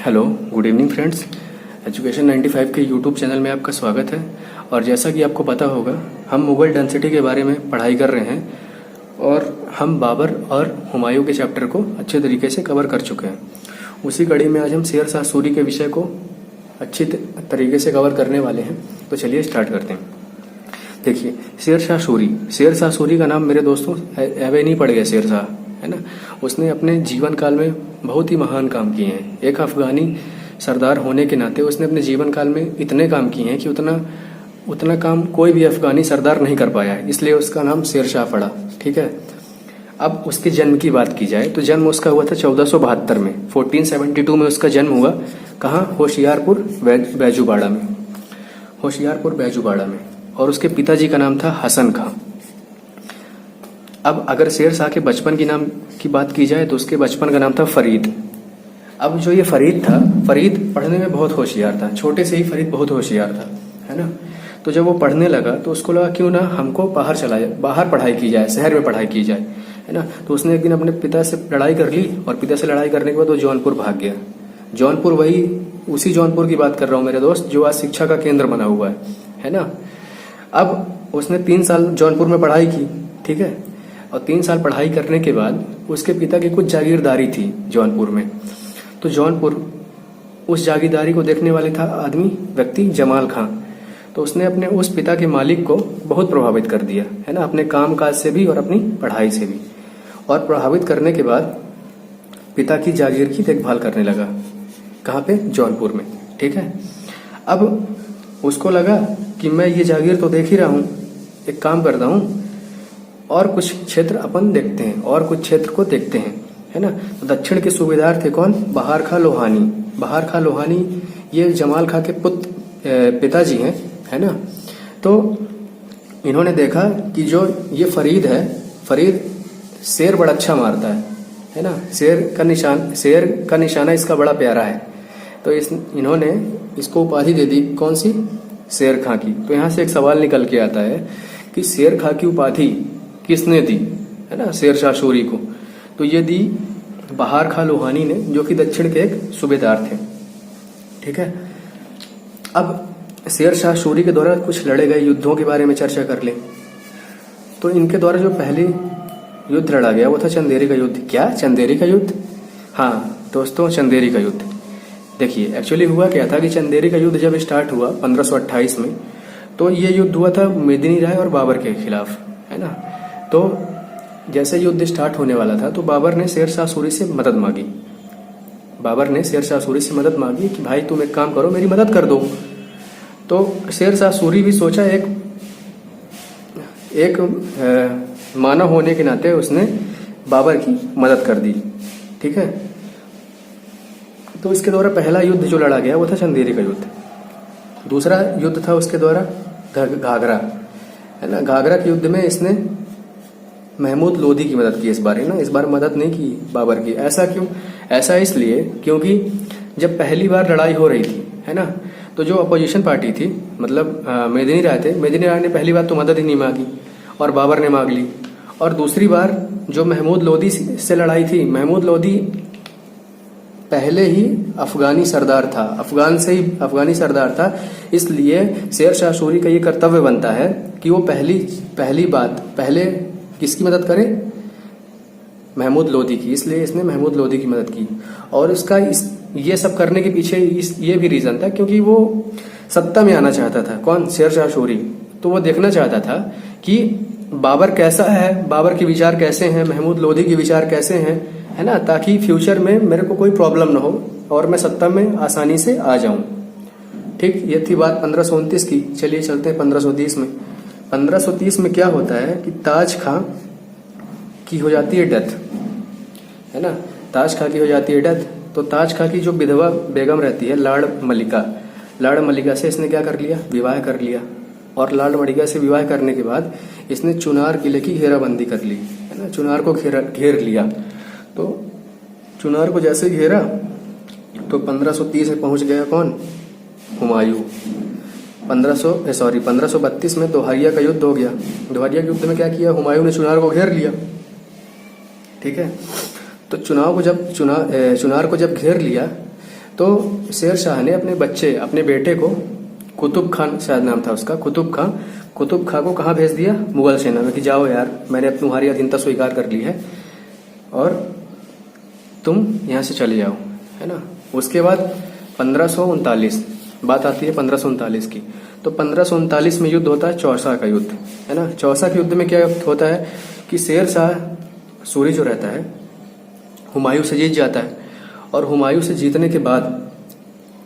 Hello, good evening friends. Education 95 के YouTube channel में आपका स्वागत है। और जैसा कि आपको पता होगा, हम मुगल डेंसिटी के बारे में पढ़ाई कर रहे हैं और हम बाबर और हुमायूं के चैप्टर को अच्छे तरीके से कवर कर चुके हैं। उसी कड़ी में आज हम शेर शाह सूरी के विषय को अच्छी तरीके से कवर करने वाले हैं। तो चलिए स्टार्ट करते हैं। देखिए, शेर शाह सूरी का नाम मेरे दोस्तों ऐवे नहीं पड़ गया, शेर शाह, है ना। उसने अपने जीवन काल में बहुत ही महान काम किए हैं। एक अफगानी सरदार होने के नाते उसने अपने जीवन काल में इतने काम किए हैं कि उतना काम कोई भी अफगानी सरदार नहीं कर पाया है, इसलिए उसका नाम शेर शाह पड़ा। ठीक है। अब उसके जन्म की बात की जाए तो जन्म उसका हुआ था 1472 में। 1472 में उसका जन्म हुआ। कहाँ? होशियारपुर बैजूबाड़ा में। होशियारपुर बैजूबाड़ा में। और उसके पिताजी का नाम था हसन खां। अब अगर शेर शाह के बचपन की नाम की बात की जाए तो उसके बचपन का नाम था फरीद। अब जो ये फरीद था, फरीद पढ़ने में बहुत होशियार था। छोटे से ही फरीद बहुत होशियार था, है ना। तो जब वो पढ़ने लगा तो उसको लगा क्यों ना हमको बाहर पढ़ाई की जाए, शहर में पढ़ाई की जाए, है ना। तो उसने एक दिन अपने पिता से लड़ाई कर ली और पिता से लड़ाई करने के बाद वो जौनपुर भाग गया। जौनपुर, उसी जौनपुर की बात कर रहा हूँ मेरे दोस्त, जो आज शिक्षा का केंद्र बना हुआ है ना। अब उसने 3 साल जौनपुर में पढ़ाई की, ठीक है। और 3 साल पढ़ाई करने के बाद उसके पिता की कुछ जागीरदारी थी जौनपुर में। तो जौनपुर, उस जागीरदारी को देखने वाले था व्यक्ति जमाल खां। तो उसने अपने उस पिता के मालिक को बहुत प्रभावित कर दिया, है ना, अपने काम काज से भी और अपनी पढ़ाई से भी। और प्रभावित करने के बाद पिता की जागीर की देखभाल करने लगा। कहाँ पे? जौनपुर में। ठीक है। अब उसको लगा कि मैं ये जागीर तो देख ही रहा हूँ, एक काम करता हूँ और कुछ क्षेत्र अपन देखते हैं, और कुछ क्षेत्र को देखते हैं, है ना। तो दक्षिण के सूबेदार थे कौन? बहार खां लोहानी। बहार खां लोहानी ये जमाल खां के पिताजी हैं, है ना। तो इन्होंने देखा कि जो ये फरीद है, फरीद शेर बड़ा अच्छा मारता है ना। शेर का निशाना इसका बड़ा प्यारा है। तो इन्होंने इसको उपाधि दे दी, कौन सी? शेर खां की। तो यहाँ से एक सवाल निकल के आता है कि शेर खां की उपाधि किसने दी, है ना, शेर शाह सूरी को? तो ये दी बहार खां लोहानी ने, जो कि दक्षिण के एक सूबेदार थे। ठीक है। अब शेर शाह सूरी के द्वारा कुछ लड़े गए युद्धों के बारे में चर्चा कर ले। तो इनके द्वारा जो पहले युद्ध लड़ा गया वो था चंदेरी का युद्ध। क्या? चंदेरी का युद्ध? हाँ दोस्तों, चंदेरी का युद्ध। देखिए, एक्चुअली हुआ क्या था कि चंदेरी का युद्ध जब स्टार्ट हुआ 1528 में, तो ये युद्ध हुआ था मेदिनी राय और बाबर के खिलाफ, है ना। तो जैसे युद्ध स्टार्ट होने वाला था तो बाबर ने शेर शाह सूरी से मदद मांगी। बाबर ने शेर शाह सूरी से मदद मांगी कि भाई तुम एक काम करो, मेरी मदद कर दो। तो शेर शाह सूरी भी सोचा, एक मानव होने के नाते उसने बाबर की मदद कर दी। ठीक है। तो इसके द्वारा पहला युद्ध जो लड़ा गया वो था चंदेरी का युद्ध। दूसरा युद्ध था उसके द्वारा घाघरा, है ना। घाघरा के युद्ध में इसने महमूद लोदी की मदद की इस बार, है ना। इस बार मदद नहीं की बाबर की। ऐसा क्यों? ऐसा इसलिए क्योंकि जब पहली बार लड़ाई हो रही थी, है ना, तो जो अपोजिशन पार्टी थी, मतलब मेदिनी राय थे, मेदिनी राय ने पहली बार तो मदद ही नहीं मांगी और बाबर ने मांग ली। और दूसरी बार जो महमूद लोदी से लड़ाई थी, महमूद लोदी पहले ही अफगानी सरदार था, अफगानी सरदार था। इसलिए शेर शाह सूरी का ये कर्तव्य बनता है कि वो पहले किसकी मदद करे? महमूद लोदी की। इसलिए इसने महमूद लोदी की मदद की। और इसका ये सब करने के पीछे ये भी रीजन था क्योंकि वो सत्ता में आना चाहता था। कौन? शेर शाह सूरी। तो वो देखना चाहता था कि बाबर कैसा है, बाबर के विचार कैसे हैं, महमूद लोदी के विचार कैसे हैं, है ना, ताकि फ्यूचर में मेरे को कोई प्रॉब्लम ना हो और मैं सत्ता में आसानी से आ जाऊं। ठीक, ये थी बात 1529 की। चलिए चलते हैं 1530 में। 1530 में क्या होता है कि ताज खां की हो जाती है डेथ, है ना। ताज खां की हो जाती है डेथ। तो ताज खां की जो विधवा बेगम रहती है, लाड़ मलिका से इसने क्या कर लिया? विवाह कर लिया। और लाड़ मलिका से विवाह करने के बाद इसने चुनार किले की घेराबंदी कर ली, है ना। चुनार को घेर लिया। तो चुनार को जैसे घेरा तो 1530 में पहुंच गया कौन? हुमायूं। 1532 में दोहरिया का युद्ध हो गया। दोहरिया के युद्ध में क्या किया? हुमायूं ने चुनार को घेर लिया। ठीक है। तो चुनार को जब घेर लिया तो शेर शाह ने अपने बच्चे, अपने बेटे को, कुतुब खान शायद नाम था उसका, कुतुब खां को कहाँ भेज दिया? मुगल सेना में, कि जाओ यार, मैंने अब तुम्हारी अधीनता स्वीकार कर ली है और तुम यहाँ से चले जाओ, है ना। उसके बाद 1539 बात आती है 1539 की। तो 1539 में युद्ध होता है चौसा का युद्ध, है ना। चौसा के युद्ध में क्या होता है कि शेर शाह सूरी जो रहता है हुमायूं से जीत जाता है, और हुमायूं से जीतने के बाद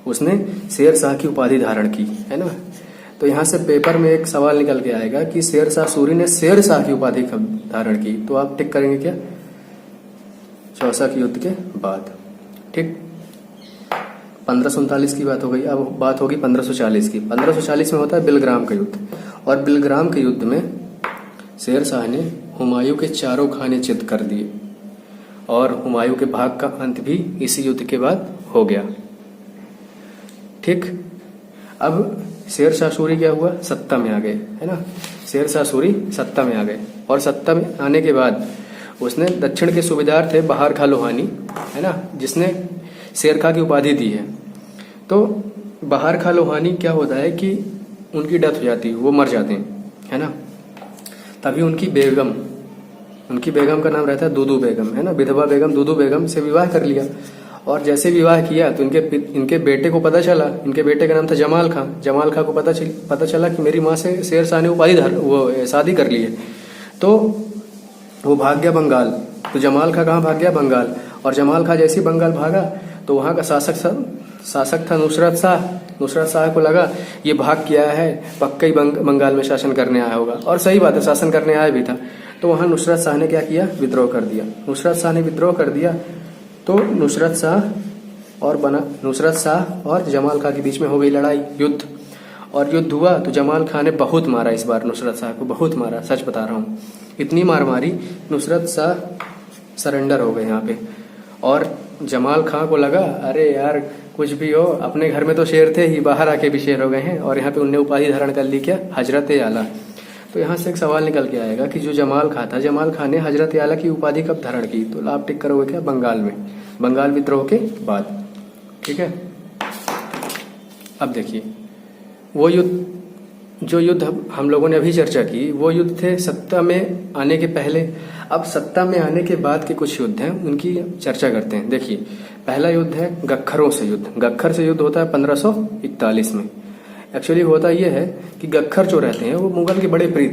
उसने शेर शाह की उपाधि धारण की, है ना। तो यहाँ से पेपर में एक सवाल निकल के आएगा कि शेर शाह सूरी ने शेर शाह की उपाधि कब धारण की, तो आप टिक करेंगे क्या? चौसा के युद्ध के बाद, ठीक। 1539 की बात हो गई। अब बात होगी 1540 की। 1540 में होता है बिलग्राम का युद्ध, और बिलग्राम के युद्ध में शेर शाह ने हुमायूं के चारों खाने चित कर दिए, और हुमायूं के भाग का अंत भी इसी युद्ध के बाद हो गया, ठीक। अब शेर शाह सूरी क्या हुआ? सत्ता में आ गए, है ना। शेर शाह सूरी सत्ता में आ गए, और सत्ता में आने के बाद उसने दक्षिण के सूबेदार थे बहार खां लोहानी, है ना, जिसने शेर खां की उपाधि दी है। तो बहार खां लोहानी क्या होता है कि उनकी डेथ हो जाती है, वो मर जाते हैं, है ना। तभी उनकी बेगम का नाम रहता है दूदू बेगम, है ना, विधवा बेगम दूदू बेगम से विवाह कर लिया। और जैसे विवाह किया तो इनके बेटे को पता चला, इनके बेटे का नाम था जमाल खां को पता चला कि मेरी माँ से शेर शाह ने वो शादी कर ली है। तो वो भाग गया बंगाल। तो जमाल खां कहाँ भाग गया? बंगाल। और जमाल खां जैसे ही बंगाल भागा तो वहाँ का शासक था नुसरत शाह को लगा ये भाग किया है, पक्का ही बंगाल में शासन करने आया होगा, और सही बात है, शासन करने आया भी था। तो वहाँ नुसरत शाह ने क्या किया? विद्रोह कर दिया। नुसरत शाह ने विद्रोह कर दिया, तो नुसरत शाह और जमाल खां के बीच में हो गई लड़ाई, युद्ध। और युद्ध हुआ तो जमाल खां ने बहुत मारा, इस बार नुसरत शाह को बहुत मारा, सच बता रहा हूँ, इतनी मार मारी नुसरत शाह सरेंडर हो गए यहाँ पे। और जमाल खां को लगा अरे यार कुछ भी हो, अपने घर में तो शेर थे ही, बाहर आके भी शेर हो गए हैं, और यहाँ पे उनने उपाधि धारण कर ली, क्या? हजरत आला। तो यहाँ से एक सवाल निकल के आएगा कि जो जमाल खां ने हजरत आला की उपाधि कब धारण की? तो आप टिक करोगे क्या? बंगाल में, बंगाल विद्रोह के बाद, ठीक है। अब देखिए वो जो युद्ध हम लोगों ने अभी चर्चा की, वो युद्ध थे सत्ता में आने के पहले। अब सत्ता में आने के बाद के कुछ युद्ध हैं, उनकी चर्चा करते हैं। देखिए पहला युद्ध है गख्खरों से युद्ध। गख्खर से युद्ध होता है 1541 में। एक्चुअली होता यह है कि गख्खर जो रहते हैं वो मुगलों के बड़े प्रिय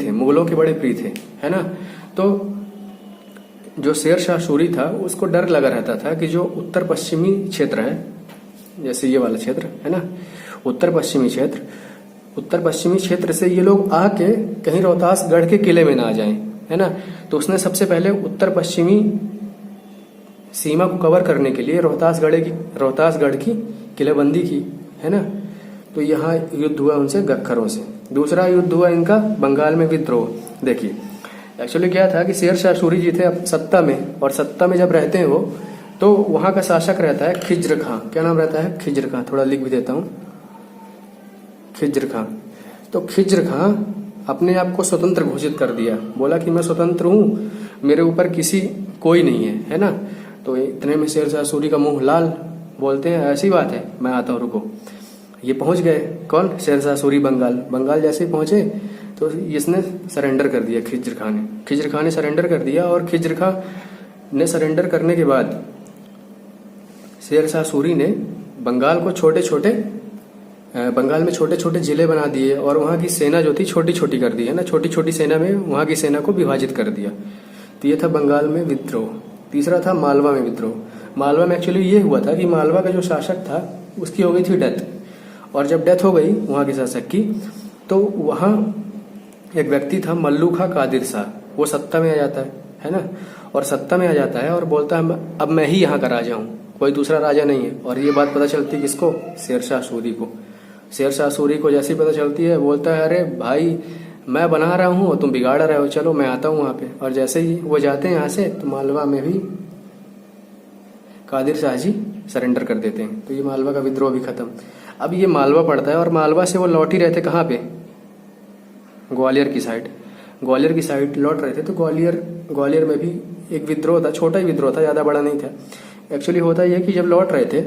थे, है ना। तो जो शेर शाह सूरी था उसको डर लगा रहता था कि जो उत्तर पश्चिमी क्षेत्र है, जैसे ये वाला क्षेत्र है ना, उत्तर पश्चिमी क्षेत्र से ये लोग आके कहीं रोहतासगढ़ के किले में ना आ जाएं, है ना। तो उसने सबसे पहले उत्तर पश्चिमी सीमा को कवर करने के लिए रोहतासगढ़ की किलेबंदी की, है ना। तो यहाँ युद्ध हुआ उनसे गख्खरों से। दूसरा युद्ध हुआ इनका बंगाल में विद्रोह। देखिए एक्चुअली क्या था कि शेर शाह सूरी जी थे अब सत्ता में, और सत्ता में जब रहते हैं वो, तो वहां का शासक रहता है खिज्र खां। क्या नाम रहता है? खिज्र खां। थोड़ा लिख भी देता हूँ, खिज्र खां। तो खिज्र खां अपने आप को स्वतंत्र घोषित कर दिया, बोला कि मैं स्वतंत्र हूँ, मेरे ऊपर कोई नहीं है ना। तो इतने में शेर शाह सूरी का मुंह लाल, बोलते हैं ऐसी बात है, मैं आता हूँ, रुको। ये पहुंच गए, कौन? शेर शाह सूरी बंगाल जैसे ही पहुंचे तो इसने सरेंडर कर दिया, खिज्र खां ने सरेंडर कर दिया। और खिज्र खां ने सरेंडर करने के बाद शेर शाह सूरी ने बंगाल में छोटे छोटे जिले बना दिए, और वहां की सेना जो थी छोटी छोटी कर दी, है ना। छोटी छोटी सेना में वहां की सेना को विभाजित कर दिया। तो ये था बंगाल में विद्रोह। तीसरा था मालवा में विद्रोह। मालवा में एक्चुअली ये हुआ था कि मालवा का जो शासक था उसकी हो गई थी डेथ, और जब डेथ हो गई वहां के शासक की, तो वहां एक व्यक्ति था मल्लूखा कादिर शाह, वो सत्ता में आ जाता है ना। और सत्ता में आ जाता है और बोलता है अब मैं ही यहाँ का राजा हूँ, कोई दूसरा राजा नहीं है। और ये बात पता चलती है किसको? शेर शाह सूरी को। शेर शाह सूरी को जैसे ही पता चलती है, बोलता है अरे भाई मैं बना रहा हूँ और तुम बिगाड़ रहे हो, चलो मैं आता हूँ वहां पे। और जैसे ही वो जाते हैं यहाँ से, तो मालवा में भी कादिर शाह जी सरेंडर कर देते हैं। तो ये मालवा का विद्रोह भी खत्म। अब ये मालवा पड़ता है, और मालवा से वो लौट ही रहे थे कहाँ पे? ग्वालियर की साइड लौट रहे थे। तो ग्वालियर में भी एक विद्रोह था, छोटा ही विद्रोह था, ज्यादा बड़ा नहीं था। एक्चुअली होता यह कि जब लौट रहे थे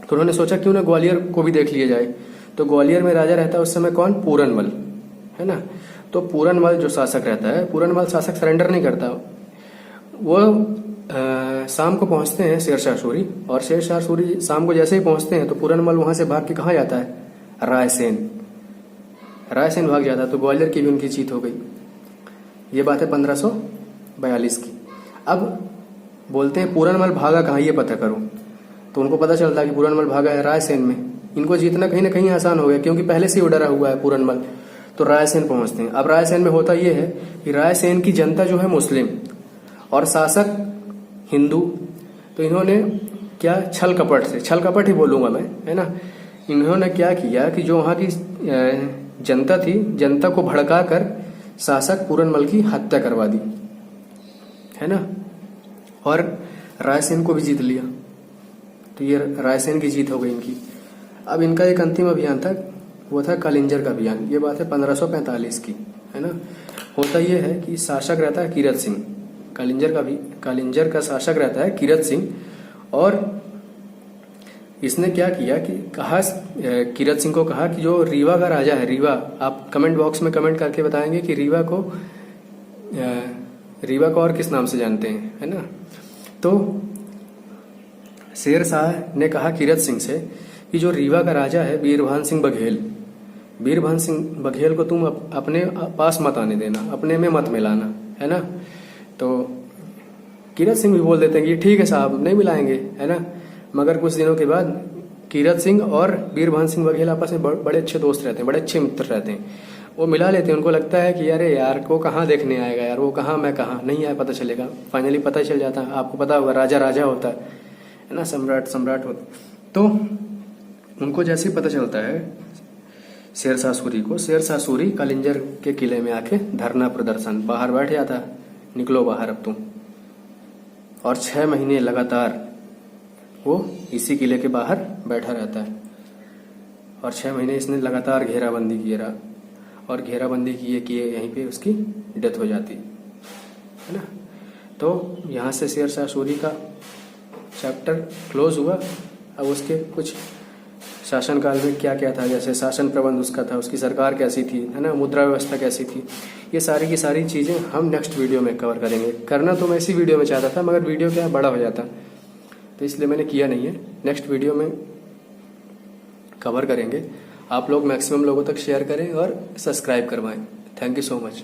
तो उन्होंने सोचा क्यों ना ग्वालियर को भी देख लिया जाए। तो ग्वालियर में राजा रहता है उस समय कौन, पूरनमल, है ना। तो पूरनमल जो शासक रहता है, पूरनमल शासक सरेंडर नहीं करता, वो शाम को पहुंचते हैं शेरशाह सूरी, और शेरशाह सूरी शाम को जैसे ही पहुंचते हैं तो पूरनमल वहां से भाग के कहाँ जाता है, रायसेन। रायसेन भाग जाता है, तो ग्वालियर की भी उनकी जीत हो गई। ये बात है 1542 की। अब बोलते हैं पूरनमल भागा कहाँ, ये पता करो। तो उनको पता चलता है कि पूरनमल भागा है रायसेन में। इनको जीतना कहीं ना कहीं आसान हो गया, क्योंकि पहले से ही डरा हुआ है पूरनमल। तो रायसेन पहुंचते हैं। अब रायसेन में होता यह है कि रायसेन की जनता जो है मुस्लिम और शासक हिंदू। तो इन्होंने क्या, छल कपट ही बोलूंगा मैं, है ना। इन्होंने क्या किया कि जो वहां की जनता थी, जनता को भड़का कर शासक पूरनमल की हत्या करवा दी, है ना, और रायसेन को भी जीत लिया। तो ये रायसेन की जीत हो गई इनकी। अब इनका एक अंतिम अभियान था, वो था कालिंजर का अभियान। ये बात है 1545 की, है ना। होता यह है कि शासक रहता है कीरत सिंह, कालिंजर का शासक रहता है कीरत सिंह। और इसने क्या किया कि कहा, कीरत सिंह को कहा कि जो रीवा का राजा है, रीवा, आप कमेंट बॉक्स में कमेंट करके बताएंगे कि रीवा को और किस नाम से जानते हैं, है ना। तो शेर शाह ने कहा कीरत सिंह से कि जो रीवा का राजा है बीरभान सिंह बघेल को तुम अपने पास मत आने देना, अपने में मत मिलाना, है ना। तो कीरत सिंह भी बोल देते हैं कि ठीक है साहब, नहीं मिलाएंगे, है ना। मगर कुछ दिनों के बाद कीरत सिंह और बीरभान सिंह बघेल आपस में बड़े अच्छे दोस्त रहते हैं, बड़े अच्छे मित्र रहते हैं। वो मिला लेते हैं। उनको लगता है कि अरे यार वो कहाँ देखने आएगा यार, वो कहाँ मैं कहाँ, नहीं आया पता चलेगा। फाइनली पता चल जाता है। आपको पता होगा राजा होता है ना, सम्राट होता। तो उनको जैसे ही पता चलता है शेरशाह सूरी को, शेरशाह सूरी कालिंजर के किले में आके धरना प्रदर्शन, बाहर बैठ जाता, निकलो बाहर अब तुम। और 6 महीने लगातार वो इसी किले के बाहर बैठा रहता है। और 6 महीने इसने लगातार घेराबंदी किया, और घेराबंदी किए यहीं पे उसकी डेथ हो जाती है ना। तो यहाँ से शेरशाह सूरी का चैप्टर क्लोज हुआ। अब उसके कुछ शासनकाल में क्या क्या था, जैसे शासन प्रबंध उसका था, उसकी सरकार कैसी थी, है ना, मुद्रा व्यवस्था कैसी थी, ये सारी की सारी चीज़ें हम नेक्स्ट वीडियो में कवर करेंगे। करना तो मैं इसी वीडियो में चाहता था, मगर वीडियो क्या बड़ा हो जाता, तो इसलिए मैंने किया नहीं है। नेक्स्ट वीडियो में कवर करेंगे। आप लोग मैक्सिमम लोगों तक शेयर करें और सब्सक्राइब करवाएं। Thank you so much.